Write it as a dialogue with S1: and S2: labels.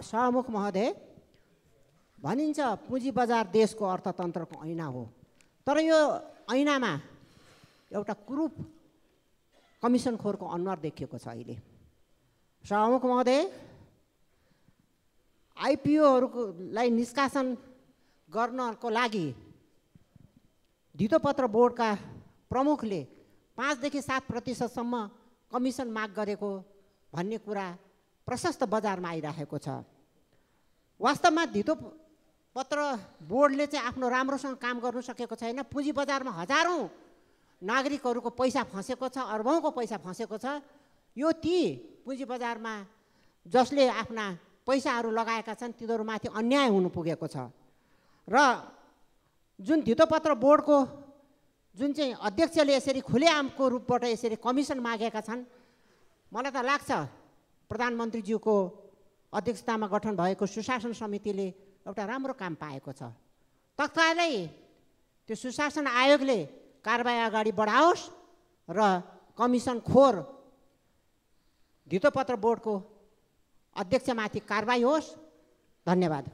S1: सभामुख महोदय, भनिन्छ पुँजी बजार देशको अर्थतन्त्रको ऐना हो, तर यो ऐनामा एउटा कुरूप कमिसनखोरको अनुहार देखिएको छ अहिले। सभामुख महोदय, आइपिओहरूलाई निष्कासन गर्नको लागि धितोपत्र बोर्डका प्रमुखले 5 देखि 7% कमिसन माग गरेको भन्ने कुरा प्रशस्त बजारमा आइरहेको छ। वास्तवमा धितोपत्र बोर्डले चाहिँ आफ्नो राम्रोसँग काम गर्नु सकेको छैन। पुँजी बजारमा हजारौँ नागरिकहरूको पैसा फँसेको छ, अर्बौँको पैसा फँसेको छ। यो ती पुँजी बजारमा जसले आफ्ना पैसाहरू लगाएका छन् तिनीहरूमाथि अन्याय हुनु पुगेको छ। र जुन धितोपत्र बोर्डको जुन चाहिँ अध्यक्षले यसरी खुलेआमको रूपबाट यसरी कमिसन मागेका छन्, मलाई त लाग्छ प्रधानमन्त्रीज्यूको अध्यक्षतामा गठन भएको सुशासन समितिले एउटा राम्रो काम पाएको छ। तत्कालै त्यो सुशासन आयोगले कारबाही अगाडि बढाओस् र कमिसनखोर धितोपत्र बोर्डको अध्यक्षमाथि कारबाही होस्। धन्यवाद।